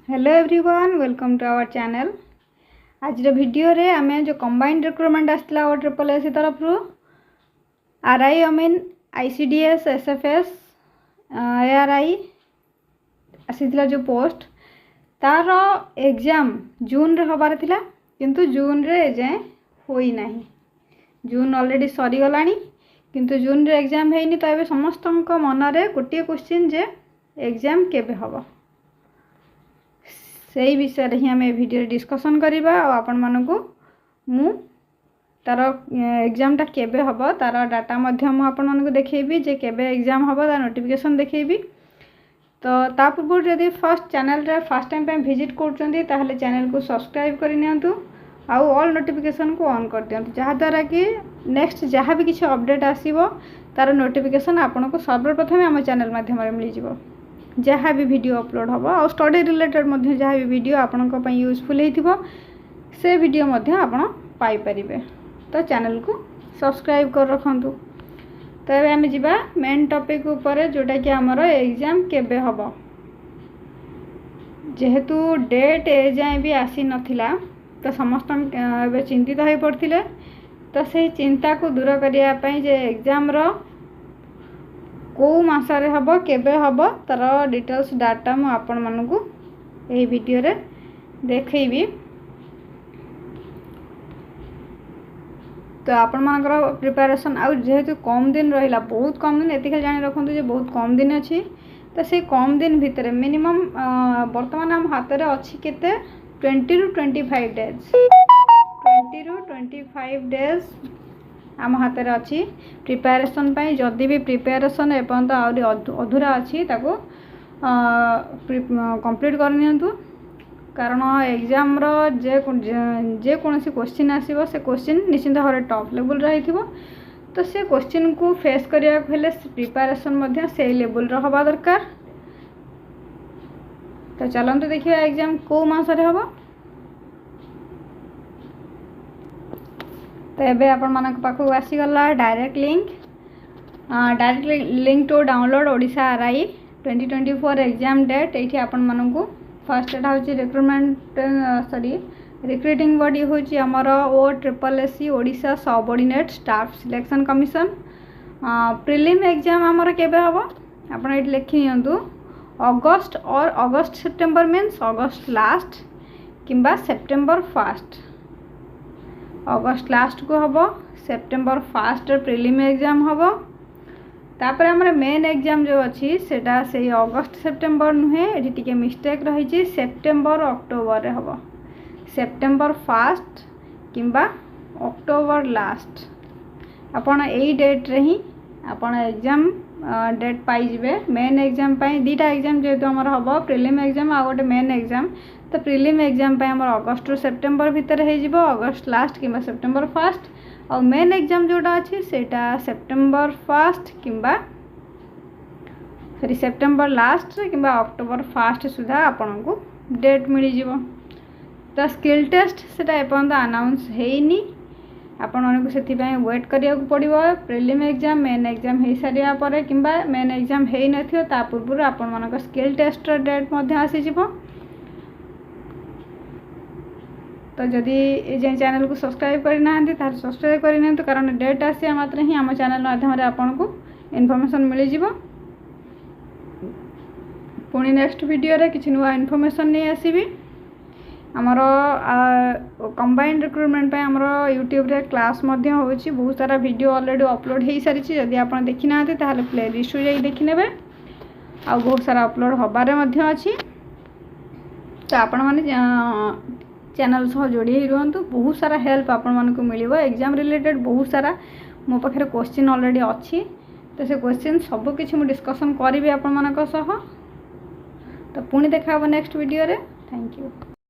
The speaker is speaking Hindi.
Hello everyone, welcome to our channel. आज वीडियो रे आमे जो कंबाइंड रिक्रुटमेंट आसला ओ ट्रिपल एस तरफ रु आरआई अमीन आईसीडीएस एसएफएस एआरआई आसीथिला जो पोस्ट तार एग्जाम जून रे हबार थिला, किंतु जून रे जाए होई नाही। जून ऑलरेडी सरी गलानी, किंतु जून रे एग्जाम हेनी। तो एबे समस्तक मन रे गोटे क्वेश्चन जे एग्जाम केबे हबो, से विषय ही आम भिडियो डिस्कसन करवा। आपण मानकु मु तार एग्जामटा केबे हबो तार डाटा मध्य मु आपण मानकु देखैबी जे केबे एग्जाम हबो तार नोटिफिकेशन देखैबी। तो ता पूर्व जदि फर्स्ट चैनल रे फर्स्ट टाइम पे विजिट करछंती ताहले चैनल को सब्सक्राइब करि नियंतु आउ ऑल नोटिफिकेशन को ऑन कर दियंतु, जहा द्वारा कि नेक्स्ट जहाँ भी किसी अपडेट आसीबो तार नोटिफिकेशन आपण को सर्वप्रथम आम चैनल माध्यम रे मिल जिवो। जहाँ भी वीडियो अपलोड हम और स्टडी रिलेटेड मध्य जहाँ भी वीडियो आपण यूजफुल होइथिबो से वीडियो मध्य आपण पाई परिबे। तो चैनल को सब्सक्राइब कर रखंतु। तो एबे हम जिबा मेन टॉपिक ऊपर, जोटा कि हमर एग्जाम केबे हबो। जेहेतु डेट ए जाए भी आसी नथिला तो समस्त एबे चिंतित हो पड़थिले। तो से चिंता को दूर करिया पई जे एग्जाम रो को मासरे हबो केबे हबो तार डिटेल्स डाटा मु आपण मानकु एही वीडियो रे देखैबी। तो आपण मानकर प्रिपरेशन आउ जेहेतु कम दिन रहिला, बहुत कम दिन, एतिकल जानि रखंतु जे बहुत कम दिन अछि। तो से कम दिन भितर मिनिमम वर्तमान हम हाथ रे अछि केते 20 टू 25 डेज 20 टू 25 डेज आम हाथ में अच्छी प्रिपेरेसन पाई। जदि भी प्रिपेरेसन एपर्यंत आहरी अधूरा अच्छी ताको कंप्लीट करनियंतु, कारण एग्जाम रो जे कोनोसी क्वेश्चन आसीबो से क्वेश्चन निश्चित भाव टॉप लेवल रही थिबो। तो से क्वेश्चन को फेस करिया हेले प्रिपेरेसन मध्य से लेवल रो हबा दरकार। तो चलंतु देखिया एग्जाम को मास रे हबो। तो ये आपण मानक पाखु आसीगला direct link to download Odisha RI 2024 exam date. ये आपण मानकु फर्स्ट एटा होची रिक्रुटमेंट रिक्रुटिंग बॉडी होची हमर O triple SC Odisha subordinate staff selection commission. Prelim exam हमर केबे हबो आपण एट लिखि नियंतु अगस्त और August September means August last किंबा सेप्टेम्बर फर्स्ट। अगस्त लास्ट को हबो, सेप्टेम्बर फर्स्ट प्रीलिम एग्जाम हबो। तापर हमर मेन एग्जाम जो अछि सेटा से अगस्त सेप्टेम्बर नुहे, एठी टिके मिस्टेक रही छी, सेप्टेम्बर अक्टोबर रे हबो। सेप्टेम्बर फर्स्ट किंबा अक्टोबर लास्ट आपण एई डेट रे ही आपण एग्जाम डेट पाई जिवे। मेन एग्जाम पाई दीटा एग्जाम जेतु हमर हबो, प्रीलिम एग्जाम आ गोटे मेन एग्जाम। तो प्रीलिम एग्जाम पे हमर अगस्त टू सेप्टेम्बर भीतर हे जिवो, अगस्त लास्ट किंबा सेप्टेम्बर फर्स्ट। और मेन एग्जाम जोटा अछि सेटा सेप्टेम्बर फर्स्ट किंबा सेप्टेम्बर लास्ट किंबा अक्टोबर फर्स्ट सुधा आपन को डेट मिल जिवो। तो स्किल टेस्ट सेटा एपर्यंत अनाउंस हेइनी, आपण मानकु सेति पय वेट करिया को पड़िबो। प्रीलिम एग्जाम मेन एग्जाम हे सारिया परे किंबा मेन एग्जाम हेइ नथियो ता पूर्व आपण मानक स्किल टेस्ट डेट मध्ये आसी जिवो। तो जदि ये चैनल को सब्सक्राइब करना तार सब्सक्राइब करनी, कारण डेट आसिया मात्र ही आम चैनल माध्यम आपन को इनफॉरमेशन मिल जिवो। पुणी नेक्स्ट वीडियो रे किछि नुवा इनफॉरमेशन नहीं आसीबी। हमर कंबाइंड रिक्रुटमेंट पे हमर यूट्यूब रे क्लास मध्य होछि, बहुत सारा वीडियो ऑलरेडी अपलोड हे सारी छी। जदि आपन देखि ना ताहले प्ले लिस्ट जाई देखि नेबे, आ बहुत सारा अपलोड होबारे मध्य अछि। तो आपण माने चैनल सह जोड़ी रुहतु, बहुत सारा हेल्प आपण मानकु मिलिबो। एग्जाम रिलेटेड बहुत सारा मो पाखे क्वेश्चन ऑलरेडी अच्छी। तो से क्वेश्चन सब किछि मु डिस्कशन करिवे आपण मानक सह। तो पुणी देखा नेक्स्ट वीडियो रे। Thank you.